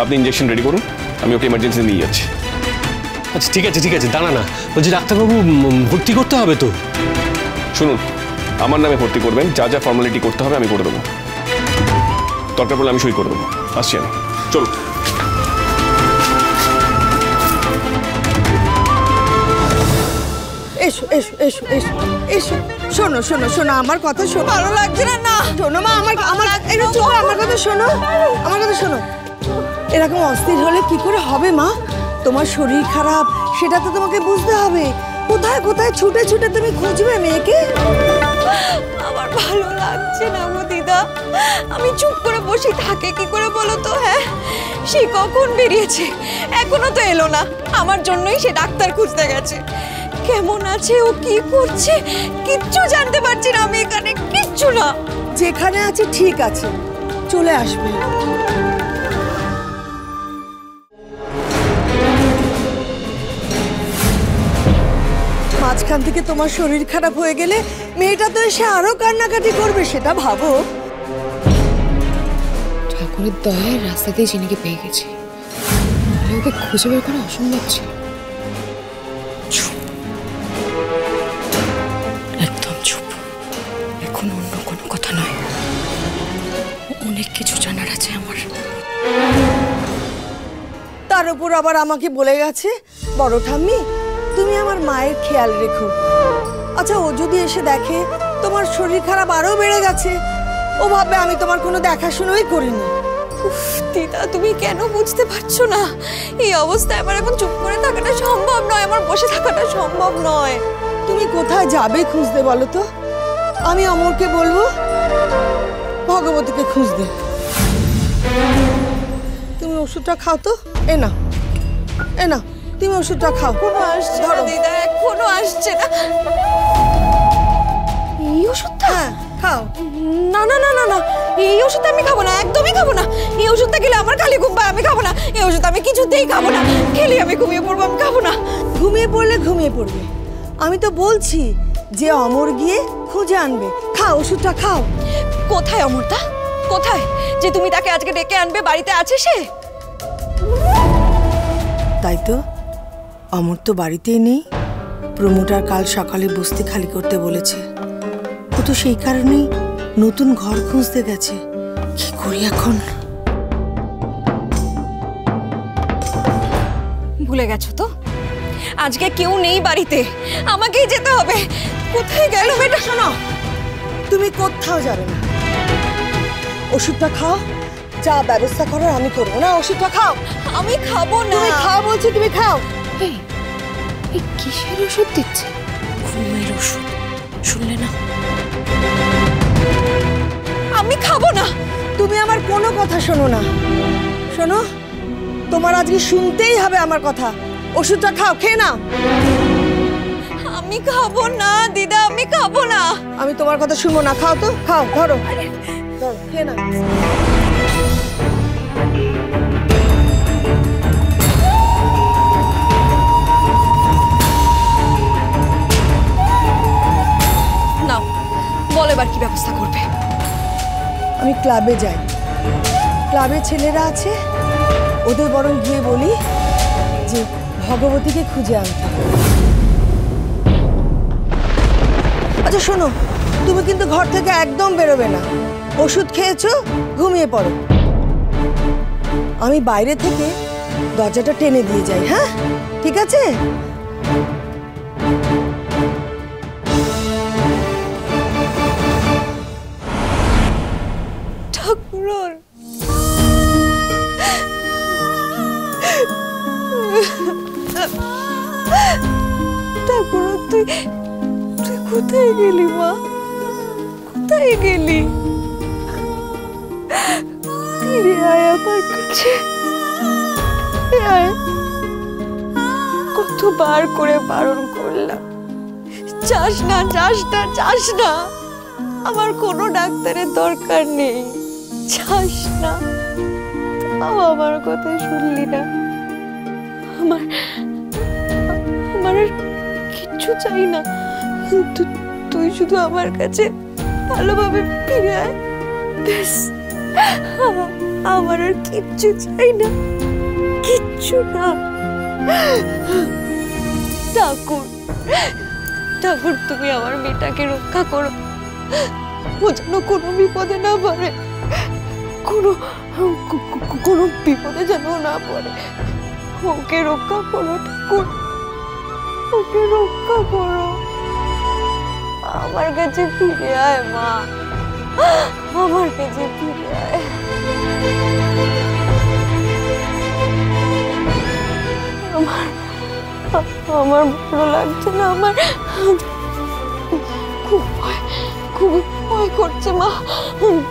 আপনি injection ready করুন, আমি ওকে ইমার্জেন্সি নিয়ে যাচ্ছি। আচ্ছা ঠিক আছে, দাঁড়া না, বলছি ডাক্তারবাবু ভর্তি করতে হবে তো? শুনুন, আমার নামে ভর্তি করবেন, যা যা ফর্মালিটি করতে হবে আমি করে দেবো, দরকার পড়লে আমি সই করে দেবো। আসছি আমি, চলুন। এসো এসো এসো এসো এসো, শোনো শোনো শোনো, আমার কথা শোনো। ভালো লাগছে না। না শোনো মা, আমার আমার কথা শোনো, আমার কথা শোনো। এরকম অস্থির হলে কি করে হবে মা? তোমার শরীর খারাপ, সেটা তো তোমাকে বুঝতে হবে। কোথায় কোথায় ছুটে ছুটে তুমি খুঁজবে মেয়েকে। আমার ভালো লাগছে না গো দিদা, আমি চুপ করে বসে থাকে কি করে বলো তো? হ্যাঁ, সে কখন বেরিয়েছে, এখনো তো এলো না। আমার জন্যই সে ডাক্তার খুঁজতে গেছে। কেমন আছে, ও কি করছে, কিচ্ছু জানতে পারছি না আমি এখানে, কিচ্ছু না। যেখানে আছে ঠিক আছে, চলে আসবে। মাঝখান থেকে তোমার শরীর খারাপ হয়ে গেলে মেয়েটা তো এসে আরো কান্নাকাটি করবে, সেটা ভাবো। ঠাকুরের দয়ায় রাস্তাতেই চিনিকে পেয়ে গেছি, ওকে খুঁজে বের করা অসম্ভব ছিল। একদম চুপ, এখন অন্য কোনো কথা নয়, অনেক কিছু জানার আছে আমার। তার উপর আবার আমাকে বলে গেছে, বড় ঠাম্মি তুমি আমার মায়ের খেয়াল রেখো। আচ্ছা, ও যদি এসে দেখে তোমার শরীর খারাপ আরো বেড়ে গেছে, ও ভাববে আমি তোমার কোনো দেখাশোনাই করিনি। উফ দিদা, তুমি কেন বুঝতে পারছো না? এই অবস্থায় আমার এখন চুপ করে থাকাটা সম্ভব নয়, আমার বসে থাকাটা সম্ভব নয়। তুমি কোথায় যাবে খুঁজতে বলো তো? আমি অমরকে বলবো ভগবতীকে খুঁজতে। তুমি ওষুধটা খাও তো, এ না এ না, তুমি ওষুধটা খাও। কোনো আসছে না দিদা, এখনো আসছে না। এই ওষুধটা? হ্যাঁ খাও। না না না না না, এই ওষুধ আমি খাবো না, একদমই খাবো না। এই ওষুধটা খেলে আমার খালি ঘুম পায়, আমি খাবো না। এই ওষুধ আমি কিছুতেই খাবো না, খেলে আমি ঘুমিয়ে পড়বো, আমি খাবো না। ঘুমিয়ে পড়লে ঘুমিয়ে পড়বে, আমি তো বলছি যে অমর গিয়ে খুঁজে আনবে। খাও ওষুধটা খাও। কোথায় অমরদা, কোথায় যে তুমি তাকে আজকে ডেকে আনবে? বাড়িতে আছে সে? তাই তো, অমর তো বাড়িতেই নেই। প্রমোটার কাল সকালে বস্তি খালি করতে বলেছে, ও তো সেই কারণেই নতুন ঘর খুঁজতে গেছে। কি করি এখন? ভুলে গেছো তো, আজকে কেউ নেই বাড়িতে, আমাকেই যেতে হবে। কোথায় গেল মেয়েটা? শোনো, তুমি কোথাও যাবে না, ওষুধটা খাও। যা ব্যবস্থা করো আমি করবো না, ওষুধটা খাও। আমি খাবো না। তুমি খাও বলছি, তুমি খাও। এই কিসের ওষুধ দিচ্ছে? ঘুমের ওষুধ, শুনলে না? আমি খাবো না। তুমি আমার কোনো কথা শোনো না। শোনো, তোমার আজকে শুনতেই হবে আমার কথা। ওষুধটা খাও, খেয়ে নাও। আমি খাবো না দিদা, আমি খাবো না। আমি তোমার কথা শুনবো না, খাও তো, খাও, ধরো ধরো, খেয়ে নাও। নাও, বল এবার কি ব্যবস্থা করবে? আমি ক্লাবে যাই, ক্লাবে ছেলেরা আছে, ওদের বরং গিয়ে বলি যে ভগবতীকে খুঁজে আনতে। আচ্ছা শোনো, তুমি কিন্তু ঘর থেকে একদম বেরোবে না। ওষুধ খেয়েছো, ঘুমিয়ে পড়ো। আমি বাইরে থেকে দরজাটা টেনে দিয়ে যাই, হ্যাঁ? ঠিক আছে? ঠাকুর, ঠাকুর তুই তুই কোথায় গেলি মা? কোথায় গেলি? ফিরে আয় আমার কাছে, কতবার করে বারণ করলাম, যাস না যাস না যাস না, আমার কোনো ডাক্তারের দরকার নেই, যাস না। তাও আমার কথা শুনলি না। আমার আমার আর কিচ্ছু চাই না, তুই শুধু আমার কাছে ভালোভাবে ফিরে আয়, ব্যাস। আমার আর কিচ্ছু চাই না, কিচ্ছু না। ঠাকুর ঠাকুর, তুমি আমার মেয়েটাকে রক্ষা করো, ও যেন কোনো বিপদে না পড়ে, কোনো বিপদে যেন না পড়ে। ওকে রক্ষা করো ঠাকুর, ওকে রক্ষা করো। আমার কাছে ফিরে আয় মা, আমার কাছে ফিরে আয়। আমার ভালো লাগছে না, আমার খুব ভয় করছে মা।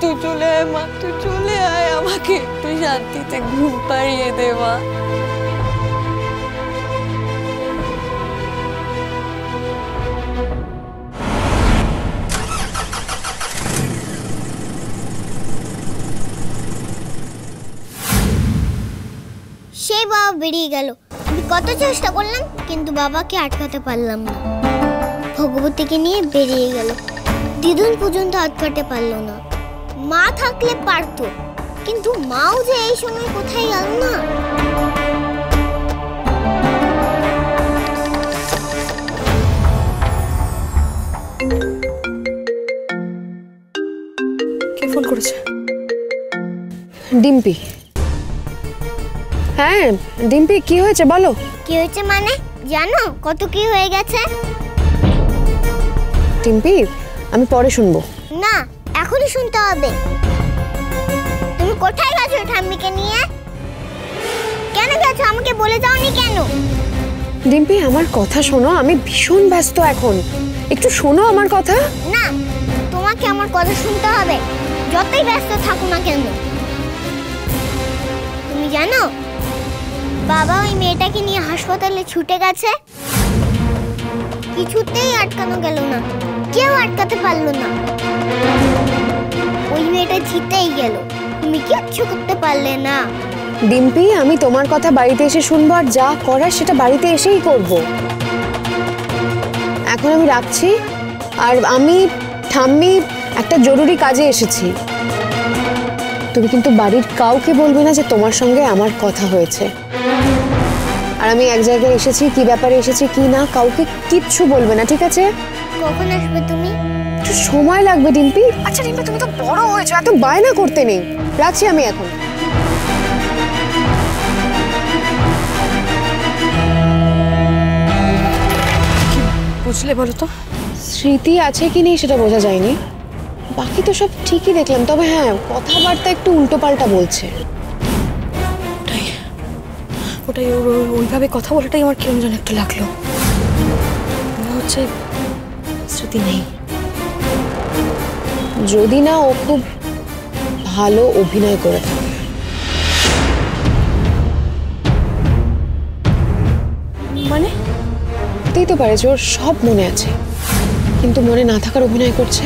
তুই চলে আয় মা, তুই চলে আয়, আমাকে একটু শান্তিতে ঘুম পাড়িয়ে দে মা। সেই বাবা বেরিয়ে গেল। আমি কত চেষ্টা করলাম কিন্তু বাবাকে আটকাতে পারলাম না। ভগবতীকে নিয়ে বেরিয়ে গেল, দিদুন পর্যন্ত আটকাতে পারলো না। মা থাকলে পারতো, কিন্তু মাও যে এই সময় কোথায় গেল না। কে ফোন করেছে? ডিম্পি। হ্যাঁ ডিম্পি, কি হয়েছে বলো। কি হয়েছে মানে জানো কত কি হয়ে গেছে? ডিম্পি, আমি পরে শুনবো। না, এখনই শুনতে হবে। তুমি কোথায় গেছো ঠাম্মিকে নিয়ে? কেন গেছো আমাকে বলে যাওনি কেন? ডিম্পি, আমার কথা শোনো, আমি ভীষণ ব্যস্ত এখন, একটু শোনো আমার কথা। না, তোমাকে আমার কথা শুনতে হবে, যতই ব্যস্ত থাকো না কেন। তুমি জানো বাবা ওই মেয়েটাকে নিয়ে হাসপাতালে ছুটে গেছে। কিছুতেই আটকানো গেল না, কেউ আটকাতে পারলো না। ওই মেয়েটা জিতেই গেল, তুমি কিচ্ছু করতে পারলে না। ডিম্পি, আমি তোমার কথা বাড়িতে এসে শুনবো, আর যা করার সেটা বাড়িতে এসেই করব। এখন আমি রাখছি, আর আমি ঠাম্মি একটা জরুরি কাজে এসেছি। তুমি কিন্তু বাড়ির কাউকে বলবে না যে তোমার সঙ্গে আমার কথা হয়েছে। আর আমি এক জায়গায় এসেছি, কি ব্যাপারে এসেছি কি না, কাউকে কিচ্ছু বলবে না, ঠিক আছে? কখন আসবে তুমি? একটু সময় লাগবে ডিম্পি। আচ্ছা ডিম্পি, তুমি তো বড় হয়েছো, এত বায়না করতে নেই। রাখছি আমি এখন। বুঝলে বলো তো? স্মৃতি আছে কি নেই সেটা বোঝা যায়নি, বাকি তো সব ঠিকই দেখলাম। তবে হ্যাঁ, কথাবার্তা একটু উল্টোপাল্টা বলছে। ওটাই ওইভাবে কথা বলাটাই আমার কেমন যেন একটু লাগলো। মনে হচ্ছে স্মৃতি নেই। যদি না ও খুব ভালো অভিনয় করে থাকে। মানে হতেই তো পারে যে ওর সব মনে আছে, কিন্তু মনে না থাকার অভিনয় করছে।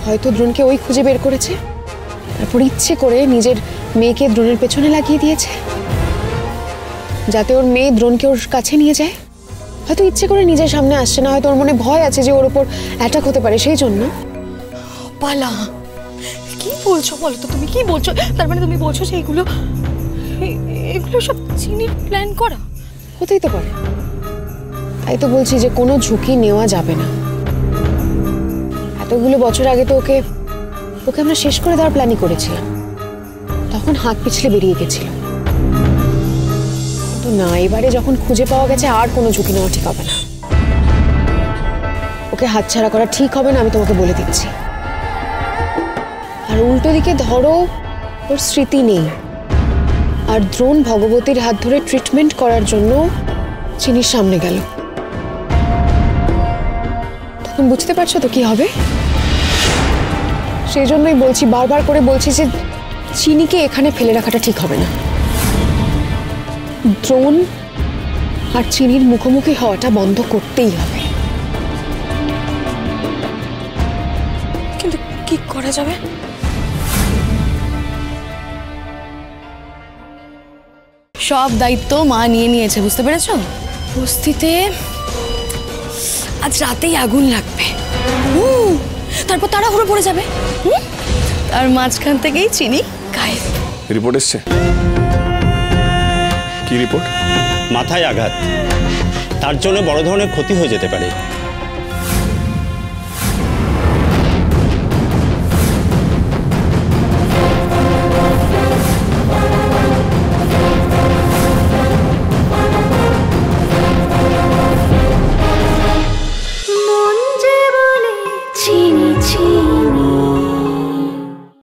হয়তো দ্রোণকে ওই খুঁজে বের করেছে, তারপর ইচ্ছে করে নিজের মেয়েকে দ্রোণের পেছনে লাগিয়ে দিয়েছে, যাতে ওর মেয়ে দ্রোণকে ওর কাছে নিয়ে যায়। হয়তো ইচ্ছে করে নিজের সামনে আসছে না, হয়তো ওর মনে ভয় আছে যে ওর উপর অ্যাটাক হতে পারে, সেই জন্য। পালা, কি বলছো বলো তো? তুমি কি বলছো? তার মানে তুমি বলছো যে এগুলো সব চিনির প্ল্যান করা? হতেই তো পারে, তাই তো বলছি যে কোনো ঝুঁকি নেওয়া যাবে না। এতগুলো বছর আগে তো ওকে আমরা শেষ করে দেওয়ার প্ল্যানই করেছিলাম, তখন হাত পিছলে বেরিয়ে গেছিল। তো না, এবারে যখন খুঁজে পাওয়া গেছে আর কোনো ঝুঁকি নেওয়া ঠিক হবে না। ওকে হাতছাড়া করা ঠিক হবে না, আমি তোমাকে বলে দিচ্ছি। আর উল্টো দিকে ধরো, ওর স্মৃতি নেই, আর দ্রোণ ভগবতীর হাত ধরে ট্রিটমেন্ট করার জন্য চিনির সামনে গেল। তখন বুঝতে পারছো তো কি হবে? সেই জন্যই বলছি, বারবার করে বলছি যে চিনিকে এখানে ফেলে রাখাটা ঠিক হবে না। দ্রোণ আর চিনির মুখোমুখি হওয়াটা বন্ধ করতেই হবে। কিন্তু কি করা যাবে? সব দায়িত্ব মা নিয়ে নিয়েছে, বুঝতে পেরেছো? বস্তিতে আজ রাতেই আগুন লাগবে, তারপর তাড়াহুড়ো পড়ে যাবে। আর মাঝখান থেকেই চিনি গায়েব। রিপোর্ট এসছে? কি রিপোর্ট? মাথায় আঘাত, তার জন্য বড় ধরনের ক্ষতি হয়ে যেতে পারে।